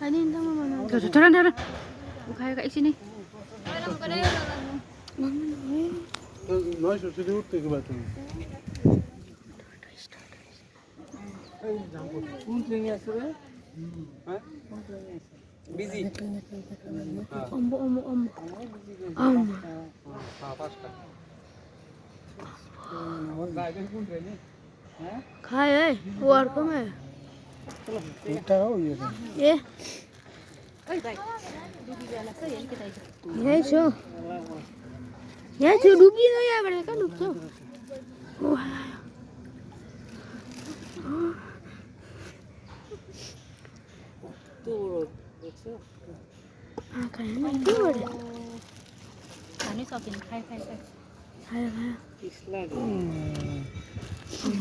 Ani entah mana. Jalan. Kayak sini. নয়শো সিঁড়ি উঠতে কি বাদ কোন ট্রেনে আছে রে হ্যাঁ কোন ট্রেনে আছে বিজি পাঁচটা गाइडन কোন ট্রেনে হ্যাঁ खाए है वो और कम है এটা ये ये ओए भाई डूबी वाला से ये कितना है ये जो डूबी नहीं है बड़े का डूब तो তো দেখছো हाँ खाए ना क्यों बड़े खाने सकिन खाए खाए पिछला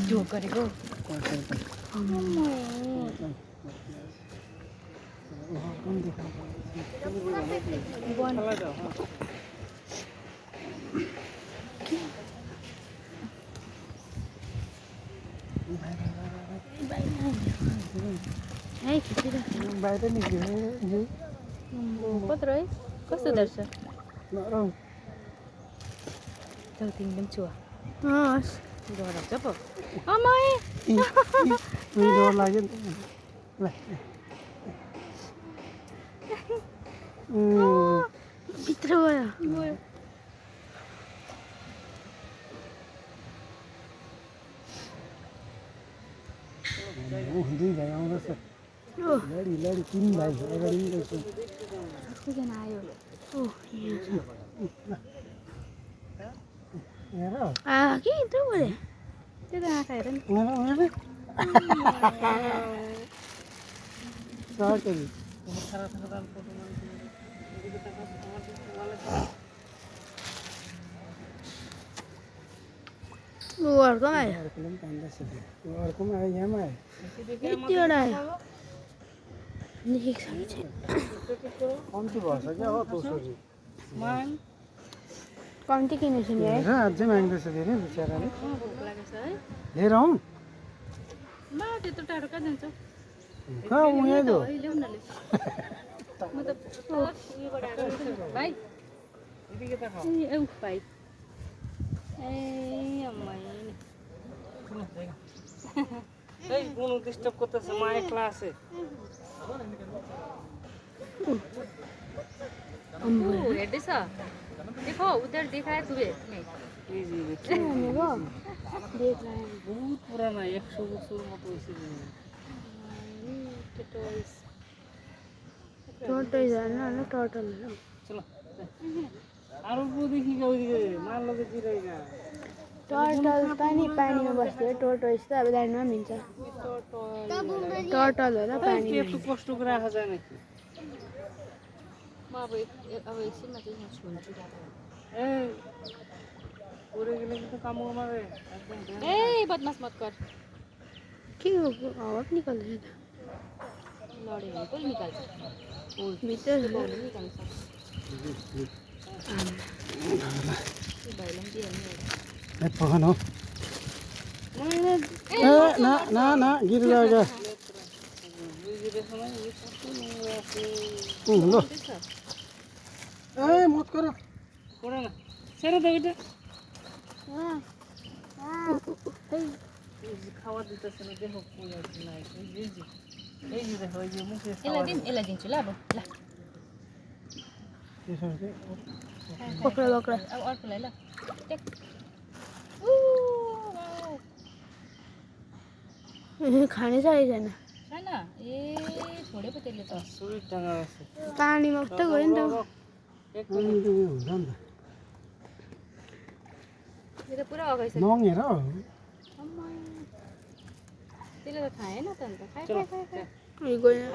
जो गरेको है किसी बाहिर निस्कियो कत्रो है कस्तो दर्छ नरौ चल तिमी पनि छुवा हाँ डराउँछ पो अमाए उयो डर लाग्यो नि भित्र गयो दुई भाइ आउँदैछ लडी तिन भाइ अगाडि पनि रहेछ सबैजना आयो हेर के इत्रो गरे त्यो त आँखा हेर नि साकरी वो और कम है अर्कोमा आयो यहाँमा आयो यतिवटा आयो निक छ कम्ती भएछ क्या हो दोस्रो कम्ती किनेछु नि है अझै माग्दैछ धेरै बिचराले भोक लागेछ है लिएर आउँ म त्यत्रो टाढो कहाँ जान्छौ कहाँ उहाँ दो ल्याउ न ले म त उयोबाट आएको भाइ ए भाइ ए अम्माइ Hey, কোনো ডিস্টার্ব করতেছে মায়ের ক্লাসে हेर्दैछ देखो उधर दिखाए तुवे बहुत पुराना 100 বছর মতো হইছে टोटल जाना ना टोटल चलो आरो को देखि गयो ओदिके मान लगे जिरहेगा टोटल पानीमा बस्थ्यो टोटल चाहिँ अब दाइनमा मिल्छ टोटल हो र पानी त्यस्तो कष्ट राखा जाने म अब एकछिनमा चाहिँ यहाँ छुन्छु ए पुरै गेले त काम मारे एकदम ए बदमास मत कर के हो हावा निकाल्दै लड्यो भने कसले निकाल्छ भित्र बाउले निकाल्नु सक्छ भाइलाई पनि दिइहाल्नु ए पखन हो ना गिर जाएगा लो ए मत करो छोड़ो ना सेरो दे बेटा खावा दिँदैछ न देखो पुरा बनाएको ए जी देखो यो मुखे यसलाई दिन्छु ल अब ल त्यसो चाहिँ पक्रा अब अर्कोलाई ल टेक खाने चाहिँ छैन छैन ए छोडे पो त्यसले त सुई टंगा छ पानीमा त गयो नि त एक मिनेट हुन्छ नि यो त पुरा अगाइसक्यो नङ हेर त्यसले त खाएन त अन्त खाए गयो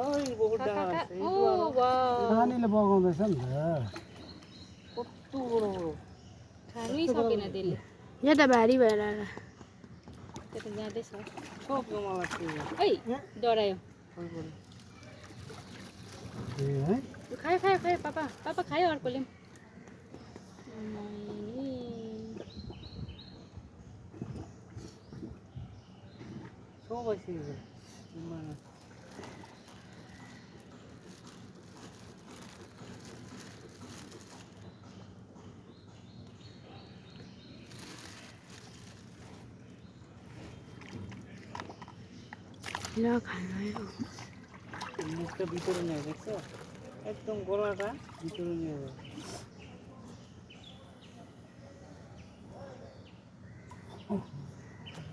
ओइ बहुत टंगा छ ओ वाउ पानीले बगाउँदैछ नि त कस्तो बडो खानै सकेन त्यसले यहाँ त भारी भएर आएर त्यो त जाँदैछ छोप्नु मलाई ऐ डरायो ए है खायो पापा खायो अर्कोले सो भइसक्यो ल खानु आयो मुखটা ভিতরে নিয়ে দেখছো একদম গলাটা ভিতরে নিয়ে যাবে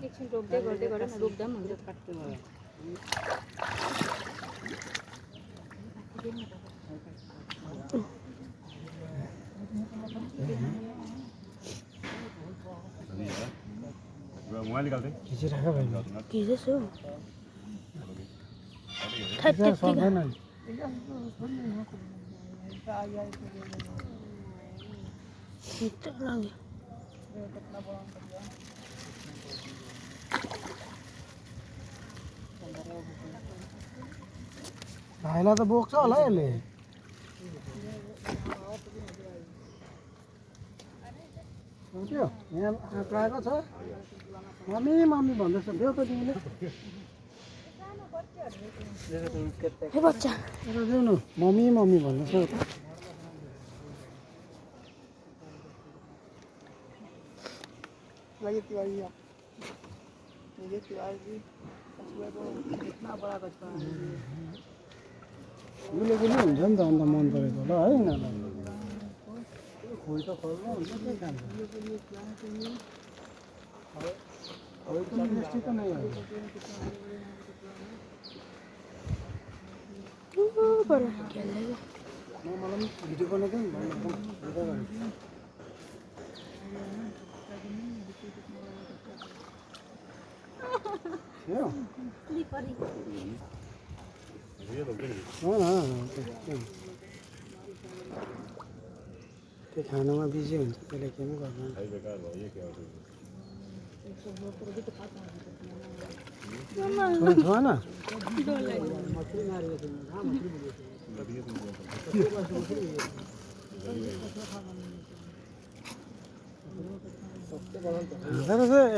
एकछिन रोक्दै गर्दै गर न रोक्दा पनि हुन्छ কাটতে পারে खिची राखा भाइ के जसो सक्दैन मिठो लाग्यो भाइलाई त बोक्छ होला यसले बुझ्यो यहाँ आँक्रा आएको छ मम्मी मम्मी भन्दैछ देऊ त तिमीले हे बच्चा एउटा देऊ न मम्मी मम्मी भन्दैछ लगे तिवारी ये तिवारी गुले गुले हुन्छ नि त अन्त मन परेको ल है यिनीहरूलाई खोइ त खोल्नु हुन्छ के खान्छ खोइ त मिस्टी त नै हो पर खेल्दै मलाई पनि भिडियो बनाउँदै नि भिडियो त्यो खानामा बिजी हुन्छ त्यसले के पनि गर्दैन छोएन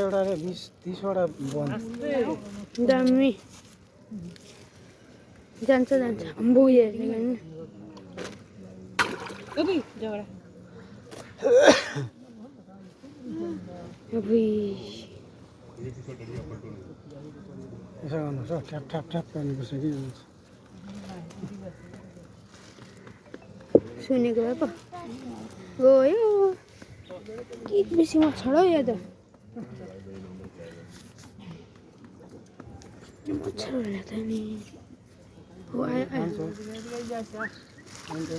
एउटा 20-30वटा बन्द दामी जान्छ जान्छ अम्बो हेर्ने गर्नु ओबी जरा अबुई यसो गर्नुहोस् हौ ट्याप ट्याप ट्याप गर्नुपर्छ कि सुनेको भए पो गयो के बेसी मच्छर हौ यहाँ त मच्छर होला त नि हो आयो आयो ल